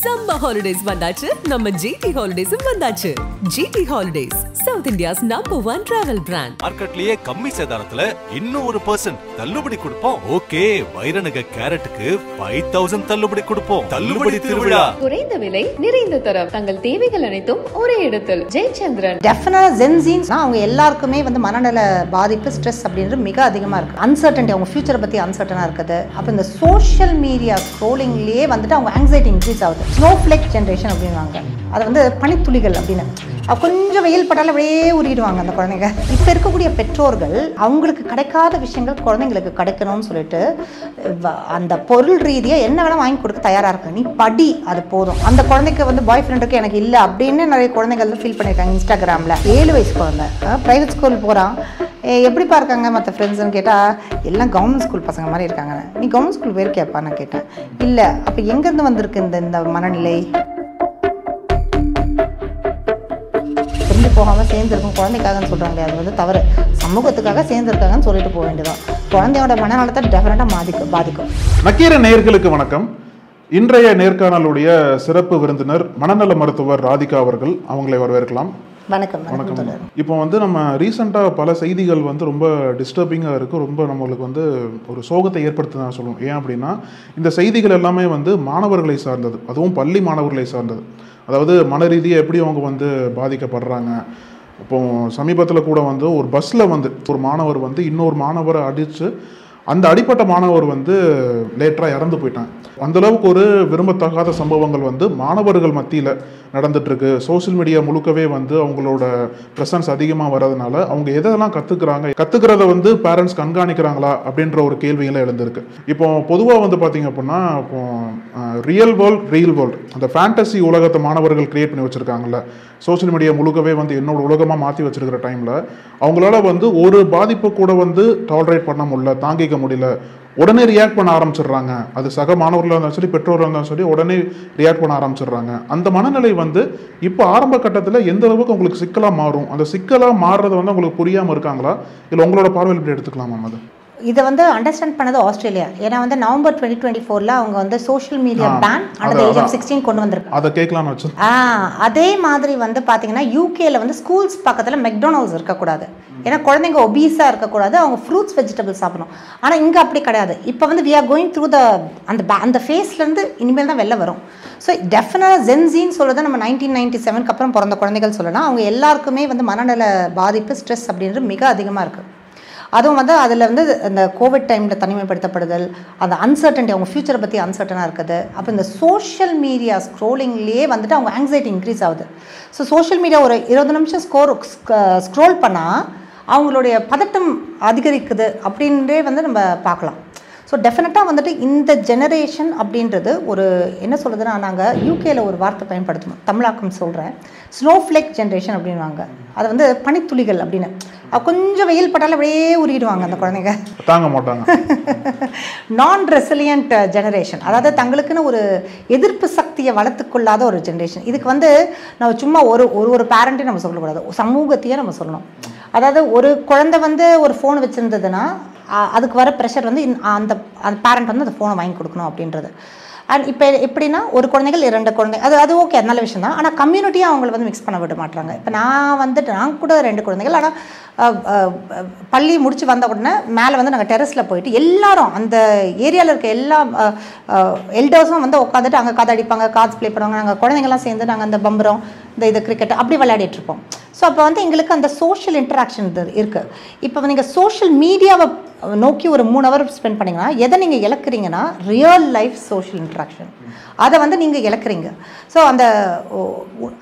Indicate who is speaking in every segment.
Speaker 1: Summer holidays vandachu, நம்ம GT Holidays vandachu. GT Holidays, South India's #1 travel brand.
Speaker 2: மார்க்கெட்லயே கம்மி சேதாரத்துல இன்னும் 1% தள்ளுபடி கொடுப்போம். ஓகே, வைரநக கேரட்டுக்கு 5000 தள்ளுபடி கொடுப்போம். தள்ளுபடி திருவிழா.
Speaker 3: குறைந்த விலை, நிறைந்த தரம். தங்கள் தேவைகள் அனைத்தும் ஒரே இடத்தில். ஜெயச்சந்திரன்.
Speaker 4: டெஃபினட்டா ஜென்ஸின்ஸ் அவங்க எல்லாருக்குமே வந்து மனநல பாதிப்பு, ஸ்ட்ரெஸ் அப்படின்றது மிக அதிகமா இருக்கு. அன்சர்டன்டி, அவங்க ஃபியூச்சரை பத்தி அன்சர்டனா இருக்குது. அப்ப இந்த சோஷியல் மீடியா ஸ்க்ரோலிங்லயே வந்துட்டு அவங்க ஆங்ஸைட்டி இன்க்ரீஸ் ஆகுது. ஸ்னோஃப்ளேக் ஜென்ரேஷன் அப்படின்வாங்க. அது வந்து பனித்துளிகள் அப்படின்னு. கொஞ்சம் வெயில் பட்டாலும் அப்படியே உருகிடுவாங்க அந்த குழந்தைங்க. இப்போ இருக்கக்கூடிய பெற்றோர்கள் அவங்களுக்கு கிடைக்காத விஷயங்கள் குழந்தைங்களுக்கு கிடைக்கணும்னு சொல்லிட்டு அந்த பொருள் ரீதியாக என்ன வேணால் வாங்கி கொடுக்க தயாராக இருக்கு. நீ படி, அது போதும். அந்த குழந்தைக்கு வந்து பாய் ஃப்ரெண்டுக்கு எனக்கு இல்லை அப்படின்னு நிறைய குழந்தைகள் ஃபீல் பண்ணியிருக்காங்க. இன்ஸ்டாகிராமில் 7 வயசு குழந்தை ப்ரைவேட் ஸ்கூல் போகிறான். எப்படிப்பா இருக்காங்க மற்ற ஃப்ரெண்ட்ஸ்ன்னு கேட்டால் எல்லாம் கவர்மெண்ட் ஸ்கூல் பசங்க மாதிரி இருக்காங்க. நீ கவர்மெண்ட் ஸ்கூல் போயிருக்கியாப்பா நான் கேட்டேன். இல்லை. அப்போ எங்கேருந்து வந்திருக்கு இந்த மனநிலை? பிரிஞ்சு போகாமல் சேர்ந்துருக்கும் குழந்தைக்காகன்னு சொல்கிறாங்க. அது வந்து தவறு. சமூகத்துக்காக சேர்ந்துருக்காங்கன்னு சொல்லிட்டு போக வேண்டியதான். குழந்தையோட மனநலத்தை டெஃபினட்டாக பாதிக்கும்.
Speaker 5: நக்கீர நேயர்களுக்கு வணக்கம். இன்றைய நேர்காணலுடைய சிறப்பு விருந்தினர் மனநல மருத்துவர் ராதிகா அவர்கள். அவங்களை வரவேற்கலாம்.
Speaker 4: வணக்கம்.
Speaker 5: வணக்கம். இப்போ வந்து நம்ம ரீசெண்டாக பல செய்திகள் வந்து ரொம்ப டிஸ்டர்பிங்காக இருக்குது. ரொம்ப நம்மளுக்கு வந்து ஒரு சோகத்தை ஏற்படுத்த நான் சொல்லுவோம். ஏன் அப்படின்னா இந்த செய்திகள் எல்லாமே வந்து மாணவர்களை சார்ந்தது, அதுவும் பள்ளி மாணவர்களை சார்ந்தது. அதாவது மன ரீதியாக எப்படி அவங்க வந்து பாதிக்கப்படுறாங்க. இப்போ சமீபத்தில் கூட வந்து ஒரு பஸ்ஸில் வந்து ஒரு மாணவர் வந்து இன்னொரு மாணவரை அடித்து அந்த அடிப்பட்ட மாணவர் வந்து லேட்டராக இறந்து போயிட்டாங்க. அந்தளவுக்கு ஒரு விரும்பத்தகாத சம்பவங்கள் வந்து மாணவர்கள் மத்தியில் நடந்துட்டுருக்கு. சோசியல் மீடியா முழுக்கவே வந்து அவங்களோட ப்ரெசன்ஸ் அதிகமாக வர்றதுனால அவங்க எதெல்லாம் கற்றுக்கிறத வந்து பேரண்ட்ஸ் கண்காணிக்கிறாங்களா அப்படின்ற ஒரு கேள்விகளை எழுந்திருக்கு. இப்போ பொதுவாக வந்து பார்த்திங்க அப்படின்னா இப்போ ரியல் வேர்ல்ட் அந்த ஃபேண்டசி உலகத்தை மாணவர்கள் கிரியேட் பண்ணி வச்சுருக்காங்கல்ல. சோசியல் மீடியா முழுக்கவே வந்து என்னோட உலகமாக மாற்றி வச்சுருக்கிற டைமில் அவங்களால வந்து ஒரு பாதிப்பு கூட வந்து டாலரேட் பண்ண முடியல, தாங்கிக்க முடியல. உடனே ரியாக்ட் பண்ண ஆரம்பிச்சிடுறாங்க. அது சக மாணவர்களாக இருந்தாலும் சரி, பெற்றோர்களாக இருந்தாலும் சரி, உடனே ரியாக்ட் பண்ண ஆரம்பிச்சிடுறாங்க. அந்த மனநிலை வந்து இப்போ ஆரம்ப கட்டத்தில் எந்த அளவுக்கு உங்களுக்கு சிக்கலாக மாறும்? அந்த சிக்கலாக மாறுறது வந்து உங்களுக்கு புரியாமல் இருக்காங்களா, இல்லை உங்களோட பார்வையில் இப்படி எடுத்துக்கலாமா? அது
Speaker 4: இதை வந்து அண்டர்ஸ்டாண்ட் பண்ணது ஆஸ்திரேலியா. ஏன்னா வந்து நவம்பர் 2024 அவங்க வந்து social media ban under age of 16 கொண்டு வந்திருக்காங்க.
Speaker 5: அதை கேட்கலாம்னு வச்சு
Speaker 4: அதே மாதிரி வந்து பார்த்தீங்கன்னா யூகேல வந்து ஸ்கூல்ஸ் பக்கத்தில் மெக்டொனால்ட்ஸ் இருக்கக்கூடாது. ஏன்னா குழந்தைங்க ஒபீஸாக இருக்கக்கூடாது, அவங்க ஃப்ரூட்ஸ் வெஜிடபிள்ஸ் சாப்பிடணும். ஆனால் இங்கே அப்படி கிடையாது. இப்போ வந்து வி ஆர் கோயிங் த்ரூ அந்த ஃபேஸ்லேருந்து இனிமேல் தான் வெளில வரும். ஸோ டெஃபினட்டாக ஜென்ஸின்னு சொல்கிறது நம்ம 1997 அப்புறம் பிறந்த குழந்தைகள் சொல்லலாம். அவங்க எல்லாருக்குமே வந்து மனநல பாதிப்பு, ஸ்ட்ரெஸ் அப்படின்றது மிக அதிகமாக இருக்குது. அதுவும் வந்து அதில் வந்து இந்த கோவிட் டைமில் தனிமைப்படுத்தப்படுதல், அந்த அன்சர்டன்டி, அவங்க ஃபியூச்சரை பற்றி அன்சர்டனாக இருக்குது. அப்போ இந்த சோஷியல் மீடியா ஸ்க்ரோலிங்லேயே வந்துட்டு அவங்க ஆங்ஸைட்டி இன்க்ரீஸ் ஆகுது. ஸோ சோஷியல் மீடியா ஒரு 20 நிமிஷம் ஸ்க்ரோல் பண்ணால் அவங்களுடைய பதட்டம் அதிகரிக்குது அப்படின்றே வந்து நம்ம பார்க்கலாம். ஸோ டெஃபினட்டாக வந்துட்டு இந்த ஜெனரேஷன் அப்படின்றது ஒரு என்ன சொல்கிறதுனா, நாங்கள் யூகேயில் ஒரு வார்த்தை பயன்படுத்தணும், தமிழாக்கம் சொல்கிறேன், ஸ்னோஃப்ளேக் ஜென்ரேஷன் அப்படின்வாங்க. அது வந்து பனித்துளிகள் அப்படின்னு. கொஞ்சம் வெயில் பட்டாலும் அப்படியே உருகிடுவாங்க அந்த குழந்தைங்க,
Speaker 5: தாங்க மாட்டாங்க.
Speaker 4: நான் ரெசிலியன்ட் ஜெனரேஷன், அதாவது தங்களுக்குன்னு ஒரு எதிர்ப்பு சக்தியை வளர்த்துக்கொள்ளாத ஒரு ஜென்ரேஷன். இதுக்கு வந்து நம்ம சும்மா ஒரு பேரண்ட்டையும் நம்ம சொல்லக்கூடாது, சமூகத்தையே நம்ம சொல்லணும். அதாவது ஒரு குழந்தை வந்து ஒரு ஃபோன் வச்சுருந்ததுன்னா அதுக்கு வர ப்ரெஷர் வந்து அந்த பேரண்ட் வந்து அந்த ஃபோனை வாங்கி கொடுக்கணும் அப்படின்றது. அண்ட் இப்போ எப்படின்னா ஒரு குழந்தைகள் 2 குழந்தை, அது ஓகே, அது நல்ல விஷயம் தான். ஆனால் கம்யூனிட்டியாக அவங்கள வந்து மிக்ஸ் பண்ண விட மாட்டாங்க. இப்போ நான் கூட 2 குழந்தைகள். ஆனால் பள்ளி முடிச்சு வந்த உடனே மேலே வந்து நாங்கள் டெரஸில் போயிட்டு எல்லாரும் அந்த ஏரியாவில் இருக்க எல்லா எல்டர்ஸும் வந்து உட்காந்துட்டு அங்கே கதை அடிப்பாங்க, கார்ட்ஸ் ப்ளே பண்ணுவாங்க. நாங்கள் குழந்தைங்கள்லாம் சேர்ந்து நாங்கள் அந்த பம்பரம், இது கிரிக்கெட் அப்படி விளையாடிட்டு இருப்போம். ஸோ அப்போ வந்து எங்களுக்கு அந்த சோஷியல் இன்ட்ராக்ஷன் இருக்குது. இப்போ நீங்கள் சோஷியல் மீடியாவை நோக்கி ஒரு 3 ஹவர் ஸ்பெண்ட் பண்ணிங்கன்னா எதை நீங்கள் இழக்கிறீங்கன்னா ரியல் லைஃப் சோஷியல் இன்ட்ராக்ஷன், அதை வந்து நீங்கள் இழக்கிறீங்க. ஸோ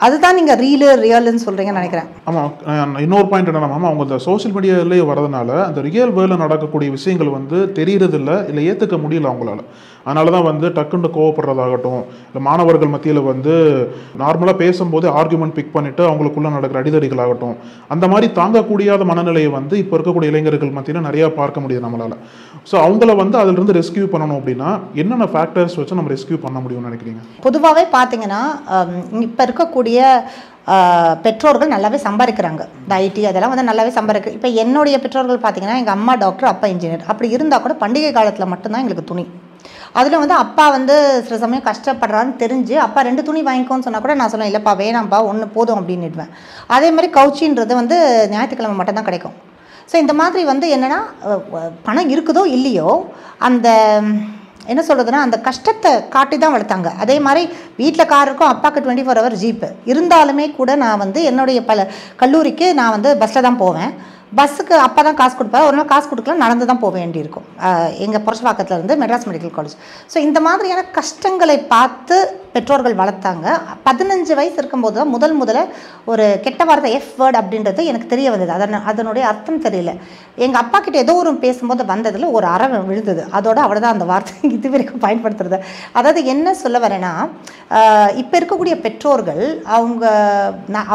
Speaker 4: அதுதான் நீங்கள் ரியல்னு சொல்கிறீங்கன்னு நினைக்கிறேன்.
Speaker 5: ஆமாம். இன்னொரு பாயிண்ட் என்னன்னா மேம், அவங்க இந்த சோஷியல் மீடியாவிலேயே வரதுனால அந்த ரியல் வேர்ல்டில் நடக்கக்கூடிய விஷயங்கள் வந்து தெரியறதில்லை, இல்லை ஏற்றுக்க முடியல அவங்களால. அதனால தான் வந்து டக்குன்னு கோவப்படுறதாகட்டும், இல்லை மாணவர்கள் மத்தியில் வந்து நார்மலாக பேசும்போது ஆர்குமெண்ட் பிக் பண்ணிவிட்டு அவங்களுக்குள்ளே நடக்கிற அடிதடிகளாகட்டும், அந்த மாதிரி தாங்கக்கூடியாத மனநிலையை வந்து இப்போ இருக்கக்கூடிய இளைஞர்கள் மத்தியில் நிறையா பார்க்க முடியுது நம்மளால். ஸோ அவங்கள வந்து அதிலிருந்து ரெஸ்கியூ பண்ணணும் அப்படின்னா என்னென்ன ஃபேக்டர்ஸ் வச்சு நம்ம ரெஸ்கியூ பண்ண முடியும்னு நினைக்கிறீங்க?
Speaker 4: பொதுவாகவே பார்த்தீங்கன்னா இப்போ இருக்கக்கூடிய பெற்றோர்கள் நல்லாவே சம்பாதிக்கிறாங்க. இந்த ஐடி அதெல்லாம் வந்து நல்லாவே சம்பாதிக்கு. இப்போ என்னுடைய பெற்றோர்கள் பார்த்தீங்கன்னா எங்கள் அம்மா டாக்டர், அப்பா இன்ஜினியர். அப்படி இருந்தால் கூட பண்டிகை காலத்தில் மட்டும்தான் எங்களுக்கு துணி. அதில் வந்து அப்பா வந்து சில சமயம் கஷ்டப்படுறான்னு தெரிஞ்சு அப்பா 2 துணி வாங்கிக்கோன்னு சொன்னால் கூட நான் சொல்லுவேன் இல்லைப்பா வேணாம்ப்பா ஒன்று போதும் அப்படின்னுடுவேன். அதே மாதிரி கவுச்சின்றது வந்து ஞாயிற்றுக்கிழமை மட்டும் தான் கிடைக்கும். ஸோ இந்த மாதிரி வந்து என்னென்னா பணம் இருக்குதோ இல்லையோ அந்த என்ன சொல்கிறதுனா அந்த கஷ்டத்தை காட்டி தான் வளர்த்தாங்க. அதே மாதிரி வீட்டில் கார் இருக்கும், அப்பாவுக்கு 24 hour ஜீப்பு இருந்தாலுமே கூட நான் வந்து என்னுடைய கல்லூரிக்கு நான் வந்து பஸ்ஸில் தான் போவேன். பஸ்ஸுக்கு அப்பா தான் காசு கொடுப்பேன். ஒரு நாள் காசு கொடுக்கலாம், நடந்து தான் போக வேண்டியிருக்கும் எங்கள் புரட்சிவாக்கத்தில் இருந்து மெட்ராஸ் மெடிக்கல் காலேஜ். ஸோ இந்த மாதிரியான கஷ்டங்களை பார்த்து பெற்றோர்கள் வளர்த்தாங்க. 15 வயசு இருக்கும்போது தான் முதல்ல ஒரு கெட்ட வார்த்தை எஃப் வேர்டு அப்படின்றது எனக்கு தெரிய வந்தது. அதனுடைய அர்த்தம் தெரியல. எங்கள் அப்பா கிட்ட ஏதோ ஒரு பேசும்போது வந்ததில் ஒரு அறை விழுந்தது. அதோட அவ்வளோதான் அந்த வார்த்தை இது வரைக்கும் பயன்படுத்துறது. அதாவது என்ன சொல்ல வரேன்னா இப்போ இருக்கக்கூடிய பெற்றோர்கள்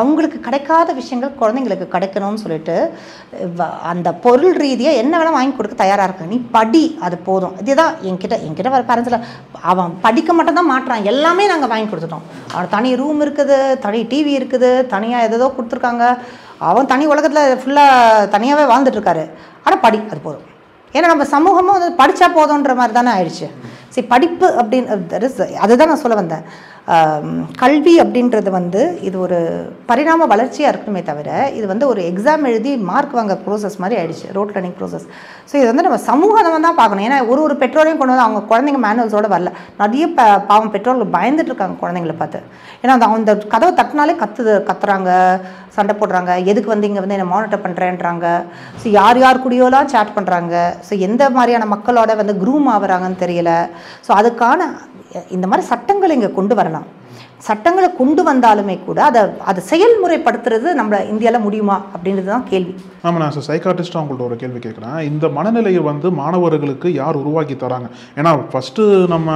Speaker 4: அவங்களுக்கு கிடைக்காத விஷயங்கள் குழந்தைங்களுக்கு கிடைக்கணும்னு சொல்லிட்டு அந்த பொருள் ரீதியாக என்ன வேணால் வாங்கி கொடுக்க தயாராக இருக்காங்க. நீ படி, அது போதும். இதுதான் என்கிட்ட வர பேரண்ட்ஸில் அவன் படிக்க மட்டும் தான் மாட்டுறான், எல்லாமே நாங்கள் வாங்கி கொடுத்துட்டோம். அவன் தனி ரூம் இருக்குது, தனி டிவி இருக்குது, தனியாக எதோ கொடுத்துருக்காங்க. அவன் தனி உலகத்தில் ஃபுல்லாக தனியாகவே வாழ்ந்துட்டுருக்காரு. ஆனால் படி, அது போதும். ஏன்னா நம்ம சமூகமும் வந்து படித்தா போதுன்ற மாதிரி தானே ஆயிடுச்சு. சரி, படிப்பு அப்படின்னு அதுதான் நான் சொல்ல வந்தேன். கல்வி அப்படின்றது வந்து இது ஒரு பரிணாம வளர்ச்சியாக இருக்கணுமே தவிர இது வந்து ஒரு எக்ஸாம் எழுதி மார்க் வாங்க ப்ரோசஸ் மாதிரி ஆயிடுச்சு, ரோட் லேர்னிங் ப்ரோசஸ். ஸோ இது வந்து நம்ம சமூகமாக தான் பார்க்கணும். ஏன்னா ஒரு பெற்றோரையும் கொண்டு வந்து அவங்க குழந்தைங்க மேனுவல்ஸோடு வரல. நிறைய பாவம் பெற்றோர்கள் பயந்துட்டு இருக்காங்க குழந்தைங்களை பார்த்து. ஏன்னா அந்த கதவை தட்டினாலே கத்துறாங்க, சண்டை போடுறாங்க. எதுக்கு வந்து இங்கே வந்து என்ன மானிட்டர் பண்ணுறேன்றாங்க. ஸோ யார் கூடயோலாம் சேட் பண்ணுறாங்க. ஸோ எந்த மாதிரியான மக்களோட வந்து க்ரூம் ஆகுறாங்கன்னு தெரியல. ஸோ அதுக்கான இந்த மாதிரி சட்டங்களை இங்கே கொண்டு வரலாம். சட்டங்களை கொண்டு வந்தாலுமே கூட அதை செயல்முறைப்படுத்துறது நம்ம இந்தியாவில் முடியுமா அப்படின்றது தான் கேள்வி.
Speaker 5: ஆமாம், நான் சைக்காட்டிஸ்டாக உங்கள்கிட்ட ஒரு கேள்வி கேட்குறேன். இந்த மனநிலையை வந்து மாணவர்களுக்கு யார் உருவாக்கி தராங்க? ஏன்னா ஃபஸ்ட்டு நம்ம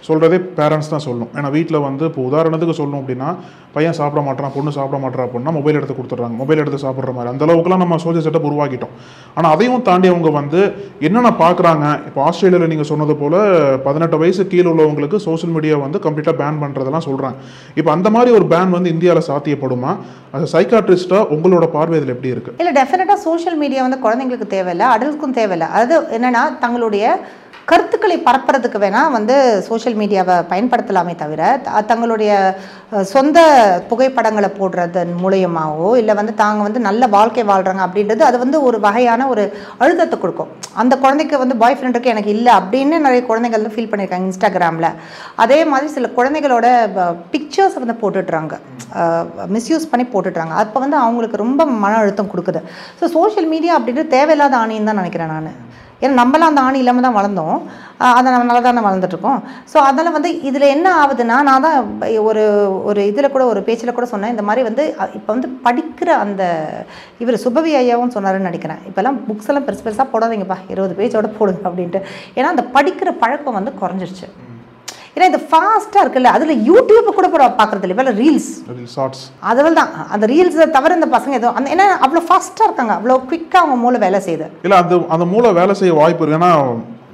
Speaker 5: சொல்கிறதே பேரண்ட்ஸ் தான் சொல்லணும். ஏன்னா வீட்டில் வந்து இப்போ உதாரணத்துக்கு சொல்லணும் அப்படின்னா பையன் சாப்பிட மாட்டான், பொண்ணு சாப்பிட மாட்டா அப்படின்னா மொபைல் எடுத்து கொடுத்துட்றாங்க, மொபைல் எடுத்து சாப்பிட்ற மாதிரி அந்த அளவுக்குலாம் நம்ம சோசியல் செட்டப் உருவாக்கிட்டோம். ஆனால் அதையும் தாண்டி அவங்க வந்து என்னென்ன பார்க்குறாங்க. இப்போ ஆஸ்திரேலியாவில் நீங்கள் சொன்னது போல் 18 வயசு கீழே உள்ளவங்களுக்கு சோஷியல் மீடியா வந்து கம்ப்ளீட்டாக பேன் பண்ணுறதெல்லாம் சொல்கிறாங்க. இப்போ அந்த மாதிரி ஒரு பேன் வந்து இந்தியாவில் சாத்தியப்படுமா? அது சைக்காட்ரிஸ்டாக உங்களோட பார்வை இதில் எப்படி இருக்குது?
Speaker 4: இல்லை, டெஃபினட்டாக சோஷியல் மீடியா வந்து குழந்தைங்களுக்கு தேவையில்லை, அடல்ட்ஸ்க்கும் தேவையில்லை. அது என்னென்னா தங்களுடைய கருத்துக்களை பரப்புறதுக்கு வேணால் வந்து சோஷியல் மீடியாவை பயன்படுத்தலாமே தவிர தங்களுடைய சொந்த புகைப்படங்களை போடுறதன் மூலியமாகவோ இல்லை வந்து தாங்க வந்து நல்ல வாழ்க்கை வாழ்கிறாங்க அப்படின்றது அது வந்து ஒரு வகையான ஒரு அழுத்தத்தை கொடுக்கும். அந்த குழந்தைக்கு வந்து பாய் ஃப்ரெண்டுக்கு எனக்கு இல்லை அப்படின்னு நிறைய குழந்தைகள் வந்து ஃபீல் பண்ணியிருக்காங்க இன்ஸ்டாகிராமில். அதே மாதிரி சில குழந்தைகளோட பிக்சர்ஸ் வந்து போட்டுடுறாங்க, மிஸ்யூஸ் பண்ணி போட்டுடுறாங்க. அப்போ வந்து அவங்களுக்கு ரொம்ப மன அழுத்தம் கொடுக்குது. ஸோ சோஷியல் மீடியா அப்படின்றது தேவையில்லாத ஆணின்னு தான் நினைக்கிறேன் நான். ஏன்னா நம்மளாம் அந்த ஆணி இல்லாமல் தான் வளர்ந்தோம், அதை நம்ம நல்லா தானே வளர்ந்துட்டுருக்கோம். ஸோ அதனால் வந்து இதில் என்ன ஆகுதுன்னா, நான் தான் ஒரு இதில் கூட ஒரு பேச்சில் கூட சொன்னேன், இந்த மாதிரி வந்து இப்போ வந்து படிக்கிற அந்த இவர் சுபவி ஐயாவும் சொன்னாருன்னு நினைக்கிறேன், இப்போல்லாம் புக்ஸ் எல்லாம் பெருசாக போடாதீங்கப்பா, 20 பேஜோட போடுங்க அப்படின்ட்டு. ஏன்னா அந்த படிக்கிற பழக்கம் வந்து குறைஞ்சிருச்சு. ஏன்னா இது ஃபாஸ்ட்டாக இருக்குல்ல, அதில் யூடியூப் கூட பார்க்குறது இல்லை, இப்போ ரீல்ஸ் ஷார்ட்ஸ் அதில் தான். அந்த ரீல்ஸை தவிர இந்த பசங்க ஏதோ அந்த ஏன்னா அவ்வளோ ஃபாஸ்ட்டாக இருக்காங்க, அவ்வளோ குவிக்காக அவங்க மூளை வேலை செய்யுது.
Speaker 5: இல்லை, அந்த மூளை வேலை செய்ய வாய்ப்பு இருக்குது. ஏன்னா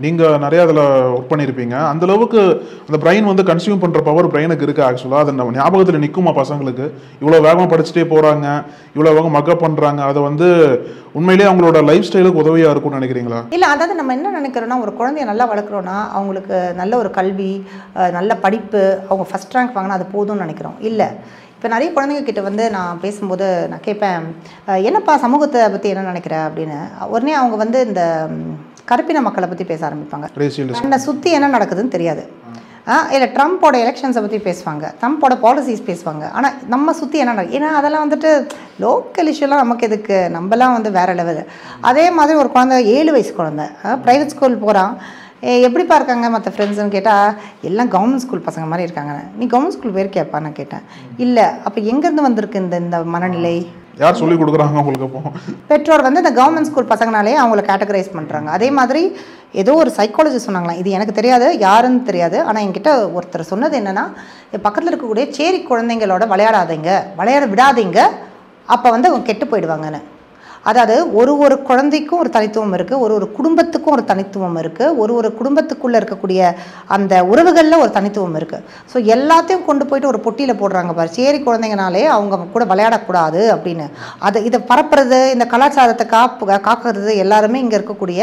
Speaker 5: நீங்கள் நிறையா அதில் ஒர்க் பண்ணியிருப்பீங்க. அந்தளவுக்கு அந்த பிரெயின் வந்து கன்சியூம் பண்ணுற பவர் பிரெயினுக்கு இருக்குது. ஆக்சுவலாக அது நம்ம ஞாபகத்தில் நிற்குமா பசங்களுக்கு? இவ்வளோ வேகமாக படிச்சுட்டே போகிறாங்க, இவ்வளோ வேகம் மக்கப் பண்ணுறாங்க. அதை வந்து உண்மையிலேயே அவங்களோட லைஃப் ஸ்டைலுக்கு உதவியாக இருக்கும்னு நினைக்கிறீங்களா?
Speaker 4: இல்லை, அதாவது நம்ம என்ன நினைக்கிறோன்னா, ஒரு குழந்தைய நல்லா வளர்க்குறோன்னா அவங்களுக்கு நல்ல ஒரு கல்வி, நல்ல படிப்பு, அவங்க ஃபஸ்ட் ரேங்க் வாங்கினா அது போதும்னு நினைக்கிறோம். இல்லை, இப்போ நிறைய குழந்தைங்க கிட்ட வந்து நான் பேசும்போது நான் கேட்பேன், என்னப்பா சமூகத்தை பற்றி என்ன நினைக்கிற அப்படின்னு. உடனே அவங்க வந்து இந்த கருப்பின மக்களை பற்றி பேச ஆரம்பிப்பாங்க. என்னை சுற்றி என்ன நடக்குதுன்னு தெரியாது. இல்லை, ட்ரம்ப்போட எலெக்ஷன்ஸை பற்றி பேசுவாங்க, ட்ரம்ப்போட பாலிசிஸ் பேசுவாங்க. ஆனால் நம்ம சுற்றி என்ன நடக்குது, ஏன்னா அதெல்லாம் வந்துட்டு லோக்கல் இஷ்யூலாம் நமக்கு எதுக்கு, நம்மலாம் வந்து வேறு லெவலு. அதே மாதிரி ஒரு குழந்தை 7 வயசு குழந்தை ப்ரைவேட் ஸ்கூல் போகிறான், எப்படிப்பா இருக்காங்க மற்ற ஃப்ரெண்ட்ஸ்ன்னு கேட்டால் எல்லாம் கவர்மெண்ட் ஸ்கூல் பசங்க மாதிரி இருக்காங்க. நீ கவர்மெண்ட் ஸ்கூல் போயிருக்கியாப்பா நான் கேட்டேன். இல்லை, அப்போ எங்கேருந்து வந்திருக்கு இந்த மனநிலை?
Speaker 5: யார் சொல்லி கொடுக்குறாங்க உங்களுக்கு? அப்போ
Speaker 4: பெற்றோர் வந்து இந்த கவர்மெண்ட் ஸ்கூல் பசங்கனாலே அவங்கள கேட்டகரைஸ் பண்ணுறாங்க. அதே மாதிரி ஏதோ ஒரு சைக்காலஜி சொன்னாங்களாம், இது எனக்கு தெரியாது, யாருன்னு தெரியாது. ஆனால் என்கிட்ட ஒருத்தர் சொன்னது என்னென்னா, பக்கத்தில் இருக்கக்கூடிய சேரி குழந்தைங்களோட விளையாட விடாதீங்க, அப்போ வந்து அவங்க கெட்டு போயிடுவாங்கன்னு. அதாவது ஒரு குழந்தைக்கும் ஒரு தனித்துவம் இருக்குது, ஒரு குடும்பத்துக்கும் ஒரு தனித்துவம் இருக்குது, ஒரு குடும்பத்துக்குள்ளே இருக்கக்கூடிய அந்த உறவுகளில் ஒரு தனித்துவம் இருக்குது. ஸோ எல்லாத்தையும் கொண்டு போயிட்டு ஒரு பொட்டியில் போடுறாங்க பாரு, சேரி குழந்தைங்கனாலே அவங்க கூட விளையாடக்கூடாது அப்படின்னு. இதை பரப்புறது, இந்த கலாச்சாரத்தை காக்கிறது எல்லாருமே இங்கே இருக்கக்கூடிய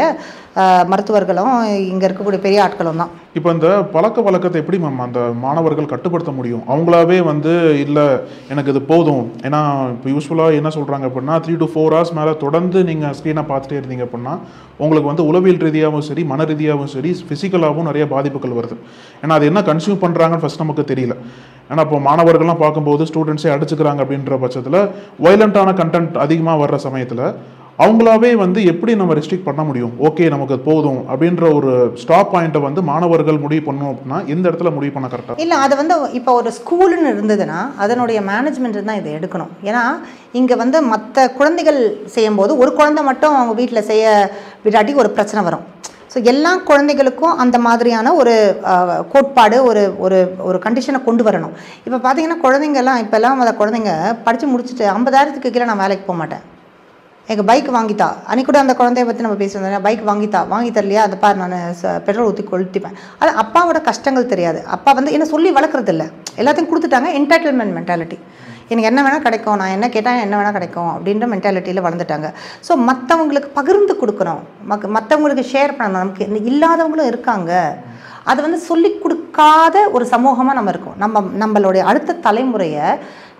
Speaker 4: மருத்துவர்களும் இங்கே இருக்கக்கூடிய பெரிய ஆட்களும் தான்.
Speaker 5: இப்போ இந்த பழக்க வழக்கத்தை எப்படி மேம் அந்த மாணவர்கள் கட்டுப்படுத்த முடியும்? அவங்களாவே வந்து இல்லை எனக்கு இது போதும், ஏன்னா இப்போ யூஸ்ஃபுல்லாக என்ன சொல்கிறாங்க அப்படின்னா 3 to 4 hours மேலே தொடர்ந்து நீங்கள் ஸ்க்ரீனை பார்த்துட்டே இருந்தீங்க அப்படின்னா உங்களுக்கு வந்து உளவியல் ரீதியாகவும் சரி, மன ரீதியாகவும் சரி, ஃபிசிக்கலாகவும் நிறைய பாதிப்புகள் வருது. ஏன்னா அது என்ன கன்சியூம் பண்ணுறாங்கன்னு ஃபஸ்ட் நமக்கு தெரியல. ஏன்னா இப்போ மாணவர்கள்லாம் பார்க்கும்போது ஸ்டூடெண்ட்ஸே அடிச்சுக்கிறாங்க அப்படின்ற பட்சத்தில் வயலண்ட்டான கண்டென்ட் அதிகமாக வர்ற சமயத்தில் அவங்களாவே வந்து எப்படி நம்ம ரெஸ்ட்ரிக்ட் பண்ண முடியும்? ஓகே நமக்கு போதும் அப்படின்ற ஒரு ஸ்டாப் பாயிண்ட்டை வந்து மாணவர்கள் முடிவு பண்ணணும் அப்படின்னா எந்த இடத்துல முடிவு பண்ண கரெக்டாக?
Speaker 4: இல்லை, அது வந்து இப்போ ஒரு ஸ்கூலுன்னு இருந்ததுன்னா அதனுடைய மேனேஜ்மெண்ட் தான் இதை எடுக்கணும். ஏன்னா இங்கே வந்து மற்ற குழந்தைகள் செய்யும்போது ஒரு குழந்தை மட்டும் அவங்க வீட்டில் செய்ய விடாட்டி ஒரு பிரச்சனை வரும். ஸோ எல்லா குழந்தைகளுக்கும் அந்த மாதிரியான ஒரு கோட்பாடு, ஒரு ஒரு ஒரு கண்டிஷனை கொண்டு வரணும். இப்போ பார்த்தீங்கன்னா குழந்தைங்கள்லாம் இப்போல்லாம் அந்த குழந்தைங்க படித்து முடிச்சுட்டு 50,000க்கு கீழே நான் வேலைக்கு போக மாட்டேன், எங்கள் பைக் வாங்கித்தா. அன்றைக்கி கூட அந்த குழந்தைய பற்றி நம்ம பேசியிருந்தோம், பைக் வாங்கி தரலையா, அதை பாரு நான் பெட்ரோல் ஊற்றி கொளுத்திப்பேன். அது அப்பாவோட கஷ்டங்கள் தெரியாது. அப்பா வந்து என்ன சொல்லி வளர்க்குறது இல்லை, எல்லாத்தையும் கொடுத்துட்டாங்க. என்டைட்டில்மெண்ட் மென்டாலிட்டி, எனக்கு என்ன வேணால் கிடைக்கும், நான் என்ன கேட்டால் என்ன வேணால் கிடைக்கும் அப்படின்ற மென்டாலிட்டியில் வளர்ந்துட்டாங்க. ஸோ மற்றவங்களுக்கு பகிர்ந்து கொடுக்கணும், மற்றவங்களுக்கு ஷேர் பண்ணணும். நமக்கு இல்லாதவங்களும் இருக்காங்க. அது வந்து சொல்லி கொடுக்காத ஒரு சமூகமாக நம்ம இருக்கோம். நம்மளுடைய அடுத்த தலைமுறையை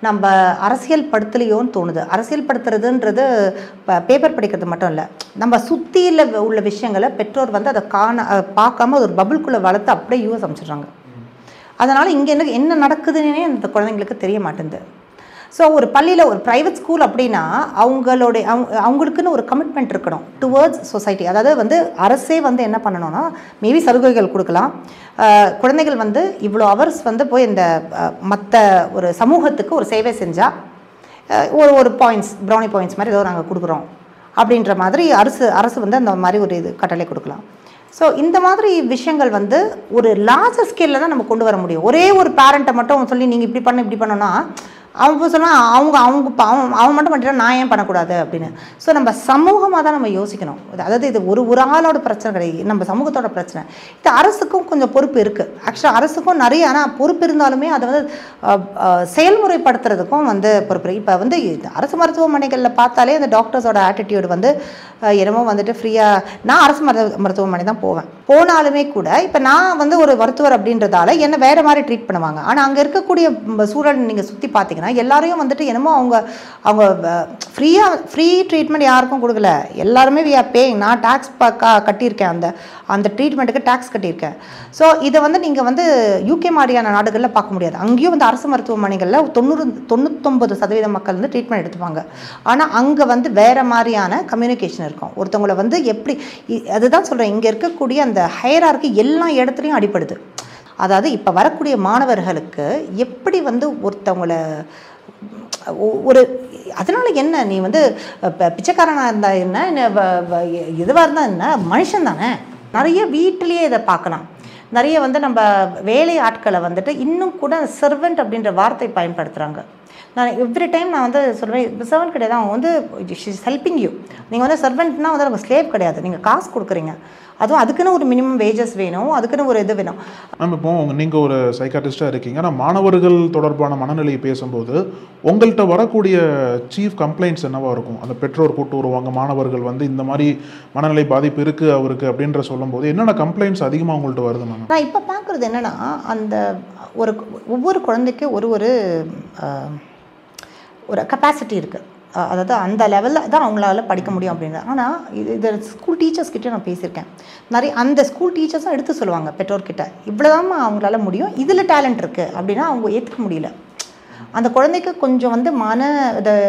Speaker 4: நம்ம அரசியல் படுத்தலையோன்னு தோணுது. அரசியல் படுத்துறதுன்றது பேப்பர் படிக்கிறது மட்டும் இல்லை, நம்ம சுற்றியில் உள்ள விஷயங்களை பெற்றோர் வந்து அதை பார்க்காம ஒரு பபுள்குள்ளே வளர்த்து அப்படியே யூஸ் அமைச்சிடுறாங்க. அதனால் இங்கே என்ன நடக்குதுன்னே அந்த குழந்தைங்களுக்கு தெரிய மாட்டேங்குது. ஸோ ஒரு பள்ளியில் ஒரு ப்ரைவேட் ஸ்கூல் அப்படின்னா அவங்களுக்குன்னு ஒரு கமிட்மெண்ட் இருக்கணும் டுவர்ட்ஸ் சொசைட்டி. அதாவது வந்து அரசே வந்து என்ன பண்ணணும்னா மேபி சலுகைகள் கொடுக்கலாம். குழந்தைகள் வந்து இவ்வளோ ஹவர்ஸ் வந்து போய் இந்த மற்ற ஒரு சமூகத்துக்கு ஒரு சேவை செஞ்சால் ஒரு பாயிண்ட்ஸ், ப்ரௌனி பாயிண்ட்ஸ் மாதிரி ஏதோ நாங்கள் கொடுக்குறோம் அப்படின்ற மாதிரி அரசு வந்து அந்த மாதிரி ஒரு இது கட்டளை கொடுக்கலாம். ஸோ இந்த மாதிரி விஷயங்கள் வந்து ஒரு லார்ஜர் ஸ்கேலில் தான் நம்ம கொண்டு வர முடியும். ஒரே ஒரு பேரண்ட்டை மட்டும் சொல்லி நீங்கள் இப்படி பண்ணோன்னா அவங்க சொன்னால் அவன் மட்டும் பண்ணிட்டா நான் ஏன் பண்ணக்கூடாது அப்படின்னு. ஸோ நம்ம சமூகமாக தான் நம்ம யோசிக்கணும். அதாவது இது ஒரு ஆளோட பிரச்சனை கிடையாது, நம்ம சமூகத்தோட பிரச்சனை. இது அரசுக்கும் கொஞ்சம் பொறுப்பு இருக்குது. ஆக்சுவலாக அரசுக்கும் நிறைய, ஆனால் பொறுப்பு இருந்தாலுமே அதை வந்து செயல்முறைப்படுத்துறதுக்கும் வந்து பொறுப்பு. இப்போ வந்து அரசு மருத்துவமனைகளில் பார்த்தாலே அந்த டாக்டர்ஸோட ஆட்டிடியூடு வந்து என்னமோ வந்துட்டு ஃப்ரீயாக, நான் அரசு மருத்துவமனை தான் போனாலுமே கூட இப்போ நான் வந்து ஒரு மருத்துவர் அப்படின்றதால என்னை வேறு மாதிரி ட்ரீட் பண்ணுவாங்க. ஆனால் அங்கே இருக்கக்கூடிய சூழல் நீங்கள் சுற்றி பார்த்தீங்கன்னா எல்லாரையும் வந்துட்டு என்னமோ அவங்க ஃப்ரீ ட்ரீட்மெண்ட் யாருக்கும் கொடுக்கல. எல்லாருமே வி ஆர் பேயிங். நான் டேக்ஸ் கட்டியிருக்கேன், அந்த ட்ரீட்மெண்ட்டுக்கு டேக்ஸ் கட்டியிருக்கேன். ஸோ இதை வந்து நீங்கள் வந்து யூகே மாதிரியான நாடுகளில் பார்க்க முடியாது. அங்கேயும் வந்து அரசு மருத்துவமனைகளில் 99% மக்கள் வந்து ட்ரீட்மெண்ட் எடுத்துப்பாங்க. ஆனால் அங்கே வந்து வேறு மாதிரியான கம்யூனிகேஷன் இருக்கும். ஒருத்தவங்களை வந்து எப்படி, அதுதான் சொல்கிறேன், இங்கே இருக்கக்கூடிய அந்த ஹையரார்க்கி எல்லா இடத்துலையும் அடிப்படுது. அதாவது இப்போ வரக்கூடிய மாணவர்களுக்கு எப்படி வந்து ஒருத்தவங்களை ஒரு அதனால் என்ன, நீ வந்து பிச்சைக்காரனாக இருந்தால் என்ன, எதுவாக இருந்தால் என்ன, மனுஷன் தானே. நிறைய வீட்டிலேயே இதை பார்க்கலாம். நிறைய வந்து நம்ம வேலை ஆட்களை வந்துட்டு இன்னும் கூட சர்வெண்ட் அப்படின்ற வார்த்தை பயன்படுத்துகிறாங்க. நான் எவ்ரி டைம் நான் வந்து சொல்லுவேன், சர்வெண்ட் கிடையாது, அவங்க வந்து ஷீஸ் ஹெல்பிங் யூ. நீங்கள் வந்து சர்வெண்ட்னா வந்து நம்ம ஸ்லேவ் கிடையாது, நீங்கள் காசு கொடுக்குறீங்க. அதுவும் அதுக்குன்னு ஒரு மினிமம் வேஜஸ் வேணும், அதுக்குன்னு ஒரு இது வேணும்.
Speaker 5: மேம் இப்போ நீங்கள் ஒரு சைக்காட்டிஸ்டாக இருக்கீங்க, ஆனால் மாணவர்கள் தொடர்பான மனநிலையை பேசும்போது உங்கள்கிட்ட வரக்கூடிய சீஃப் கம்ப்ளைண்ட்ஸ் என்னவாக இருக்கும்? அந்த பெற்றோர் கூட்டு வருவாங்க, மாணவர்கள் வந்து இந்த மாதிரி மனநிலை பாதிப்பு இருக்குது அவருக்கு அப்படின்ற சொல்லும்போது என்னென்ன கம்ப்ளைண்ட்ஸ் அதிகமாக உங்கள்கிட்ட வருது மேம்?
Speaker 4: நான் இப்போ பார்க்குறது என்னென்னா, அந்த ஒவ்வொரு குழந்தைக்கு ஒரு கெப்பாசிட்டி இருக்குது. அதாவது அந்த லெவலில் தான் அவங்களால படிக்க முடியும் அப்படின்றது. ஆனால் இது ஸ்கூல் டீச்சர்ஸ்கிட்ட நான் பேசியிருக்கேன். நிறைய அந்த ஸ்கூல் டீச்சர்ஸும் எடுத்து சொல்லுவாங்க பெற்றோர்கிட்ட, இவ்வளோதான் அவங்களால முடியும், இதில் டேலண்ட் இருக்குது அப்படின்னா அவங்க ஏற்றுக்க முடியல. அந்த குழந்தைக்கு கொஞ்சம் வந்து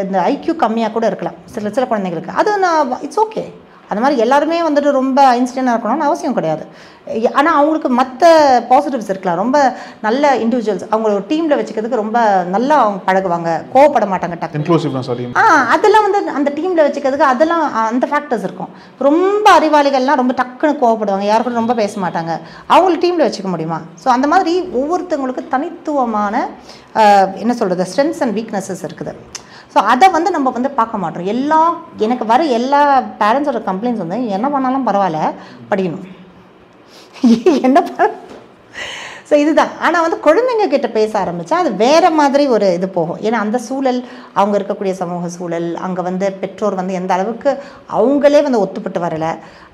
Speaker 4: இந்த ஐக்யூ கம்மியாக கூட இருக்கலாம் சில குழந்தைங்களுக்கு. அது நான் இட்ஸ் ஓகே. அந்த மாதிரி எல்லாருமே வந்துட்டு ரொம்ப ஐன்ஸ்டைனாக இருக்கணும்னு அவசியம் கிடையாது. ஆனால் அவங்களுக்கு மற்ற பாசிட்டிவ்ஸ் இருக்கலாம். ரொம்ப நல்ல இண்டிவிஜுவல்ஸ் அவங்கள ஒரு டீமில் வச்சுக்கிறதுக்கு ரொம்ப நல்லா அவங்க பழகுவாங்க, கோவப்பட மாட்டாங்க, அதெல்லாம் வந்து அந்த டீமில் வச்சுக்கிறதுக்கு அதெல்லாம் அந்த ஃபேக்டர்ஸ் இருக்கும். ரொம்ப அறிவாளிகள்லாம் ரொம்ப டக்குன்னு கோவப்படுவாங்க, யாரு கூட ரொம்ப பேச மாட்டாங்க, அவங்கள டீமில் வச்சுக்க முடியுமா? ஸோ அந்த மாதிரி ஒவ்வொருத்தவங்களுக்கு தனித்துவமான என்ன சொல்கிறது ஸ்ட்ரென்த்ஸ் அண்ட் வீக்னஸஸ் இருக்குது. ஸோ அதை வந்து நம்ம வந்து பார்க்க மாட்டோம். எனக்கு வர எல்லா பேரண்ட்ஸோட கம்ப்ளைண்ட்ஸ் வந்து என்ன பண்ணாலும் பரவாயில்ல படிக்கணும், என்ன ஸோ ஸோ இதுதான். ஆனால் வந்து குழந்தைங்க கிட்ட பேச ஆரம்பித்தா அது வேறு மாதிரி ஒரு இது போகும். ஏன்னா அந்த சூழல், அவங்க இருக்கக்கூடிய சமூக சூழல், அங்கே வந்து பெற்றோர் வந்து எந்த அளவுக்கு அவங்களே வந்து ஒத்துப்பட்டு வரலை.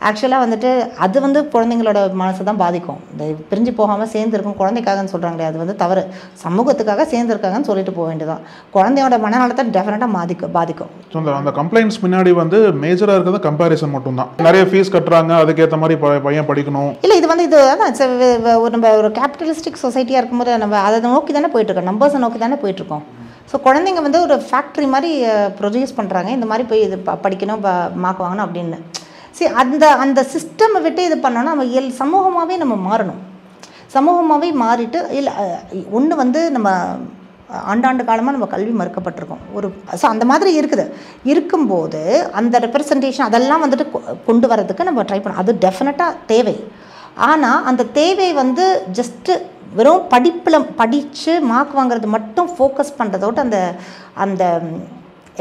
Speaker 4: ஆக்சுவலாக வந்துட்டு அது வந்து குழந்தைங்களோட மனசை தான் பாதிக்கும். இந்த பிரிஞ்சு போகாமல் சேர்ந்துருக்கும் குழந்தைக்காகன்னு சொல்கிறாங்களே, அது வந்து தவறு. சமூகத்துக்காக சேர்ந்துருக்காங்கன்னு சொல்லிட்டு போக வேண்டியதான். குழந்தையோட மனநலத்தை டெஃபினட்டாக பாதிக்கும்.
Speaker 5: ஸோ அந்த கம்ப்ளைண்ட்ஸ் முன்னாடி வந்து மேஜராக இருக்கிறது கம்பேரிசன் மட்டும்தான். நிறைய ஃபீஸ் கட்டுறாங்க, அதுக்கேற்ற மாதிரி பையன் படிக்கணும்.
Speaker 4: இல்லை, இது வந்து இது நம்ம ஒரு கேபிட்டலிஸ்டிக் சொசைட்டியாக இருக்கும்போது நம்ம அதை நோக்கி தானே போயிட்டுருக்கோம், நம்பர்ஸை நோக்கி தானே போயிட்டுருக்கோம். ஸோ குழந்தைங்க வந்து ஒரு ஃபேக்ட்ரி மாதிரி ப்ரொடியூஸ் பண்ணுறாங்க, இந்த மாதிரி போய் இது படிக்கணும், மார்க் வாங்கணும் அப்படின்னு. சரி, அந்த சிஸ்டமை விட்டு இது பண்ணோன்னா நம்ம சமூகமாகவே நம்ம மாறணும். சமூகமாகவே மாறிட்டு இல்லை ஒன்று வந்து நம்ம ஆண்டாண்டு காலமாக நம்ம கல்வி மறுக்கப்பட்டிருக்கோம் ஸோ அந்த மாதிரி இருக்கும்போது அந்த ரெப்ரசன்டேஷன் அதெல்லாம் வந்துட்டு கொண்டு வரதுக்கு நம்ம ட்ரை பண்ணோம். அது டெஃபினட்டாக தேவை. ஆனால் அந்த தேவை வந்து ஜஸ்ட்டு வெறும் படித்து மார்க் வாங்குறது மட்டும் ஃபோக்கஸ் பண்ணுறதோட்டு அந்த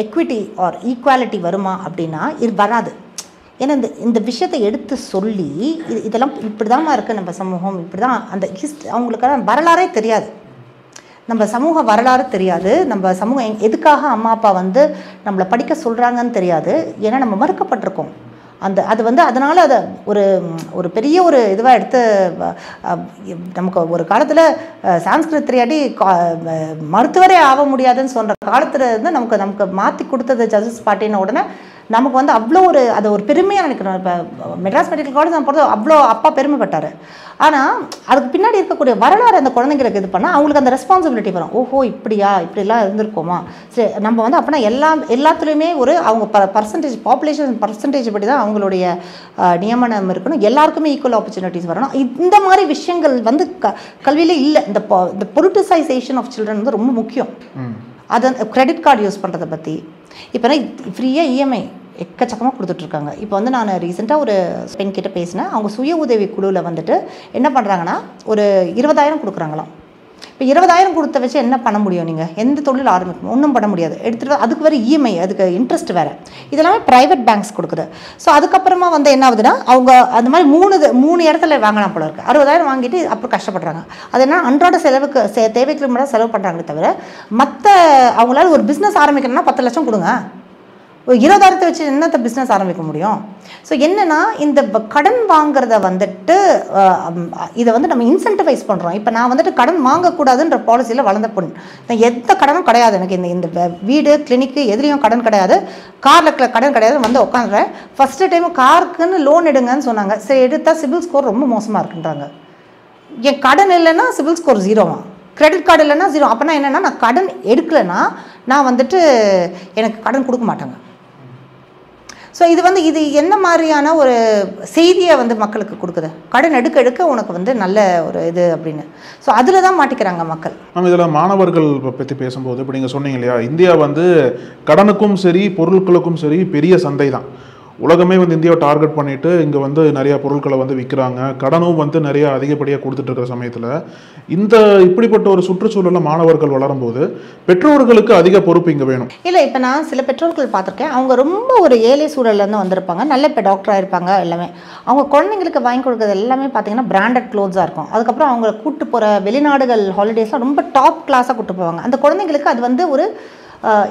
Speaker 4: எக்விட்டி ஆர் ஈக்குவாலிட்டி வருமா அப்படின்னா இது வராது. ஏன்னா இந்த விஷயத்தை எடுத்து சொல்லி இதெல்லாம் இப்படி தான்மா இருக்குது நம்ம சமூகம், இப்படி தான் அந்த அவங்களுக்கான வரலாறே தெரியாது, நம்ம சமூக வரலாறு தெரியாது, நம்ம சமூகம் எதுக்காக அம்மா அப்பா வந்து நம்மளை படிக்க சொல்கிறாங்கன்னு தெரியாது. ஏன்னா நம்ம மறுக்கப்பட்டிருக்கோம். அது வந்து அதனால் அதை ஒரு பெரிய ஒரு இதுவாக எடுத்து நமக்கு ஒரு காலத்தில் சான்ஸ்கிரிட் தெரியாட்டி மருத்துவரே ஆக முடியாதுன்னு சொல்கிற காலத்தில் இருந்து நமக்கு மாற்றி கொடுத்தது ஜஸ்டிஸ் பார்ட்டின உடனே நமக்கு வந்து அவ்வளோ அதை ஒரு பெருமையாக நினைக்கிறோம். இப்போ மெட்ராஸ் மெடிக்கல் காலேஜ் நான் போகிறது அவ்வளோ அப்பா பெருமைப்பட்டார். ஆனால் அதுக்கு பின்னாடி இருக்கக்கூடிய வரலாறு அந்த குழந்தைங்களுக்கு இது பண்ணால் அவங்களுக்கு அந்த ரெஸ்பான்சிபிலிட்டி வரும். ஓஹோ, இப்படிலாம் இருந்திருக்கோமா, சரி நம்ம வந்து அப்படின்னா எல்லாத்துலேயுமே அவங்க பாப்புலேஷன் பர்சன்டேஜ் படி தான் அவங்களுடைய நியமனம் இருக்கணும், எல்லாருக்குமே ஈக்குவல் ஆப்பர்ச்சுனிட்டிஸ் வரணும். இந்த மாதிரி விஷயங்கள் வந்து கல்வியிலே இல்லை. இந்த பொலிட்டிசைசேஷன் ஆஃப் சில்ட்ரன் வந்து ரொம்ப முக்கியம். அது கிரெடிட் கார்டு யூஸ் பண்ணுறதை பற்றி இப்போ ஃப்ரீயாக இஎம்ஐ எக்கச்சக்கமாக கொடுத்துட்ருக்காங்க. இப்போ வந்து நான் ரீசெண்டாக ஒரு பெண் கிட்ட பேசினேன். அவங்க சுய உதவி குழுவில் வந்துட்டு என்ன பண்ணுறாங்கன்னா ஒரு 20,000 கொடுக்குறாங்களாம். இப்போ 20,000 கொடுத்த வச்சு என்ன பண்ண முடியும்? நீங்கள் எந்த தொழில் ஆரம்பிக்கணும், ஒன்றும் பண்ண முடியாது. எடுத்துகிட்டு அதுக்கு வேறு இஎம்ஐ, அதுக்கு இன்ட்ரெஸ்ட் வேறு, இதெல்லாமே ப்ரைவேட் பேங்க்ஸ் கொடுக்குது. ஸோ அதுக்கப்புறமா வந்து என்ன ஆகுதுன்னா அவங்க அந்த மாதிரி 3 இடத்துல வாங்கினா போல இருக்குது. 60,000 வாங்கிட்டு அப்புறம் கஷ்டப்படுறாங்க. அது என்ன அன்றாட செலவுக்கு தேவைக்கு மட்டும் செலவு பண்ணுறாங்களே தவிர மற்ற அவங்களால ஒரு பிஸ்னஸ் ஆரம்பிக்கணும்னா 10 லட்சம் கொடுங்க, 20,000 வச்சு என்னத்தை பிஸ்னஸ் ஆரம்பிக்க முடியும்? ஸோ என்னென்னா இந்த கடன் வாங்குறத வந்துட்டு இதை வந்து நம்ம இன்சென்டிவைஸ் பண்ணுறோம். இப்போ நான் வந்துட்டு கடன் வாங்கக்கூடாதுன்ற பாலிசியில் வளர்ந்த பொண்ணு. நான் எந்த கடனும் கிடையாது எனக்கு. இந்த வீடு கிளினிக்கு எதுலேயும் கடன் கிடையாது, காரில் கடன் கிடையாது. வந்து உட்காந்துறேன். ஃபஸ்ட்டு டைம் காருக்குன்னு லோன் எடுங்கன்னு சொன்னாங்க. சரி எடுத்தால் சிபில் ஸ்கோர் ரொம்ப மோசமாக இருக்குன்றாங்க. என் கடன் இல்லைன்னா சிபில் ஸ்கோர் 0வா, கிரெடிட் கார்டு இல்லைன்னா 0. அப்போனா என்னென்னா நான் கடன் எடுக்கலைன்னா நான் வந்துட்டு எனக்கு கடன் கொடுக்க மாட்டாங்க. ஸோ இது என்ன மாதிரியான ஒரு செய்தியை வந்து மக்களுக்கு கொடுக்குது? கடன் எடுக்க உனக்கு வந்து நல்ல ஒரு இது அப்படின்னு. ஸோ அதில் தான் மாட்டிக்கிறாங்க மக்கள். நம்ம
Speaker 5: இதில் மாணவர்கள் பற்றி பேசும்போது இப்போ நீங்கள் சொன்னீங்க இல்லையா, இந்தியா வந்து கடனுக்கும் சரி பொருட்களுக்கும் சரி பெரிய சந்தை தான். உலகமே வந்து இந்தியாவை டார்கெட் பண்ணிட்டு இங்கே வந்து நிறைய பொருட்களை வந்து விற்கிறாங்க. கடனும் வந்து நிறைய அதிகப்படியாக கொடுத்துட்டு இருக்கிற சமயத்தில் இப்படிப்பட்ட ஒரு சுற்றுச்சூழலில் மாணவர்கள் வளரும்போது பெற்றோர்களுக்கு அதிக பொறுப்பு இங்கே வேணும்.
Speaker 4: இல்லை, இப்போ நான் சில பெற்றோர்கள் பார்த்துருக்கேன். அவங்க ரொம்ப ஒரு ஏழை சூழல்லேருந்து வந்திருப்பாங்க, நல்ல இப்போ டாக்டராக இருப்பாங்க. எல்லாமே அவங்க குழந்தைங்களுக்கு வாங்கி கொடுக்குறது எல்லாமே பார்த்தீங்கன்னா பிராண்டட் க்ளோத்ஸாக இருக்கும். அதுக்கப்புறம் அவங்க கூட்டு போகிற வெளிநாடுகள் ஹாலிடேஸ்லாம் ரொம்ப டாப் கிளாஸாக கூப்பிட்டு போவாங்க. அந்த குழந்தைங்களுக்கு அது வந்து ஒரு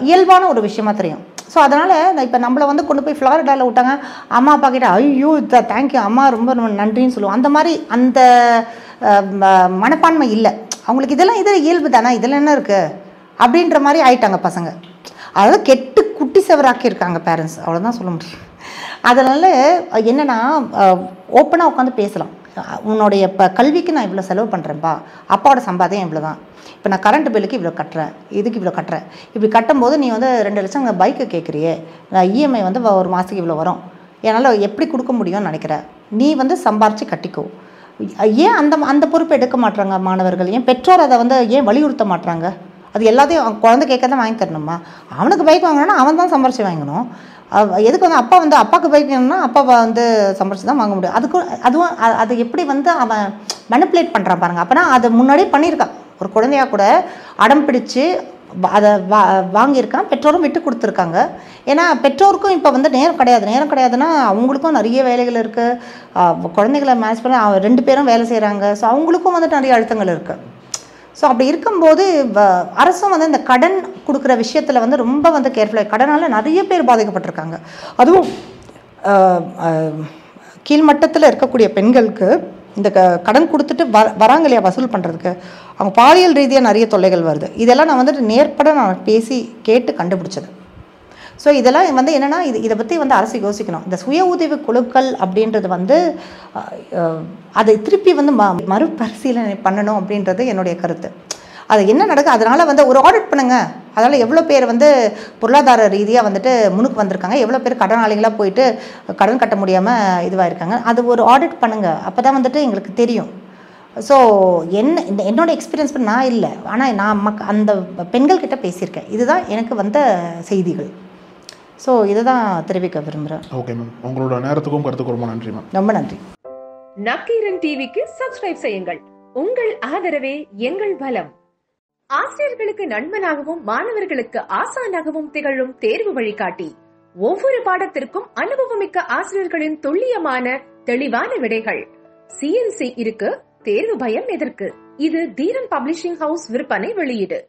Speaker 4: இயல்பான ஒரு விஷயமா தெரியும். ஸோ அதனால் இப்போ நம்மளை வந்து கொண்டு போய் ஃப்ளாரிடாவில் விட்டாங்க, அம்மா அப்பா கிட்ட ஐயோ தேங்க்யூ அம்மா ரொம்ப நன்றின்னு சொல்லுவோம். அந்த மாதிரி அந்த மனப்பான்மை இல்லை அவங்களுக்கு. இதில் இயல்பு தானே, இதில் என்ன இருக்குது அப்படின்ற மாதிரி ஆயிட்டாங்க பசங்க. அதாவது கெட்டு குட்டி செவராக்கியிருக்காங்க பேரண்ட்ஸ், அவ்வளோதான் சொல்ல முடியும். அதனால் என்னென்னா ஓப்பனாக உட்காந்து பேசலாம். உன்னுடைய இப்போ கல்விக்கு நான் இவ்வளோ செலவு பண்ணுறேன்ப்பா, அப்பாவோட சம்பாதியம் இவ்வளோ தான், இப்போ நான் கரண்ட் பில்லுக்கு இவ்வளோ கட்டுறேன், இதுக்கு இவ்வளோ கட்டுறேன். இப்படி கட்டும்போது நீ வந்து 2 லட்சம் பைக்கு கேட்குறியே, நான் இஎம்ஐ வந்து ஒரு மாதத்துக்கு இவ்வளோ வரும், என்னால் எப்படி கொடுக்க முடியும்னு நினைக்கிறேன், நீ வந்து சம்பாரித்து கட்டிக்கோ. ஏன் அந்த பொறுப்பை எடுக்க மாட்டாங்க மாணவர்கள்? ஏன் பெற்றோர் அதை வந்து ஏன் வலியுறுத்த மாட்டாங்க? அது எல்லாத்தையும் குழந்தை கேட்க தான் வாங்கி தரணுமா? அவனுக்கு பைக் வாங்கினா அவன் தான் சம்பாரித்து வாங்கணும். எதுக்கு வந்து அப்பாவுக்கு பைக் வேணும்னா அப்பா வந்து சம்பாரிச்சு தான் வாங்க முடியும். அது எப்படி வந்து அவன் மேனிப்புலேட் பண்ணுறான் பாருங்க. அப்போனா அதை முன்னாடியே பண்ணியிருக்கான். ஒரு குழந்தையாக கூட அடம் பிடிச்சு அதை வாங்கியிருக்கான், பெற்றோரும் விட்டு கொடுத்துருக்காங்க. ஏன்னா பெற்றோருக்கும் இப்போ வந்து நேரம் கிடையாதுன்னா அவங்களுக்கும் நிறைய வேலைகள் இருக்குது, குழந்தைகளை மேனேஜ் பண்ண 2 பேரும் வேலை செய்கிறாங்க. ஸோ அவங்களுக்கும் வந்துட்டு நிறைய அழுத்தங்கள் இருக்குது. ஸோ அப்படி இருக்கும்போது அரசும் வந்து இந்த கடன் கொடுக்குற விஷயத்தில் வந்து ரொம்ப வந்து கேர்ஃபுல்லாக, கடனால் நிறைய பேர் பாதிக்கப்பட்டிருக்காங்க. அதுவும் கீழ்மட்டத்தில் இருக்கக்கூடிய பெண்களுக்கு இந்த கடன் கொடுத்துட்டு வராங்க இல்லையா வசூல் பண்ணுறதுக்கு, அவங்க பாலியல் ரீதியாக நிறைய தொல்லைகள் வருது. இதெல்லாம் நான் வந்துட்டு நேர்பட நான் பேசி கேட்டு கண்டுபிடிச்சது. ஸோ இதெல்லாம் வந்து என்னென்னா இதை பற்றி வந்து அரசு யோசிக்கணும். இந்த சுய உதவி குழுக்கள் அப்படின்றது வந்து அதை திருப்பி வந்து மறுபரிசீலனை பண்ணணும் அப்படின்றது என்னுடைய கருத்து. அது என்ன நடக்குது, அதனால் வந்து ஒரு ஆடிட் பண்ணுங்கள். அதனால் எவ்வளோ பேர் வந்து பொருளாதார ரீதியாக வந்துட்டு முன்னுக்கு வந்திருக்காங்க, எவ்வளோ பேர் கடனாளிகளாக போயிட்டு கடன் கட்ட முடியாமல் இதுவாயிருக்காங்க, அது ஒரு ஆடிட் பண்ணுங்கள். அப்போ தான் வந்துட்டு எங்களுக்கு தெரியும். ஸோ என்னோட எக்ஸ்பீரியன்ஸ் நான் இல்லை, ஆனால் நான் அந்த பெண்கள்கிட்ட பேசியிருக்கேன். இதுதான் எனக்கு வந்த செய்திகள். ஸோ இதை தான் தெரிவிக்க விரும்புகிறேன்.
Speaker 5: ஓகே மேம், உங்களோட நேரத்துக்கும் கருத்துக்கும் ரொம்ப நன்றி மேம்.
Speaker 4: ரொம்ப நன்றி.
Speaker 1: நக்கீரன் டிவிக்கு சப்ஸ்கிரைப் செய்யுங்கள். உங்கள் ஆதரவே எங்கள் பலம். ஆசிரியர்களுக்கு நண்பனாகவும் மாணவர்களுக்கு ஆசானாகவும் திகழும் தேர்வு வழிகாட்டி. ஒவ்வொரு பாடத்திற்கும் அனுபவமிக்க ஆசிரியர்களின் துல்லியமான தெளிவான விடைகள். CNC இருக்கு, தேர்வு பயம் எதற்கு? இது தீரன் பப்ளிஷிங் ஹவுஸ் விற்பனை வெளியீடு.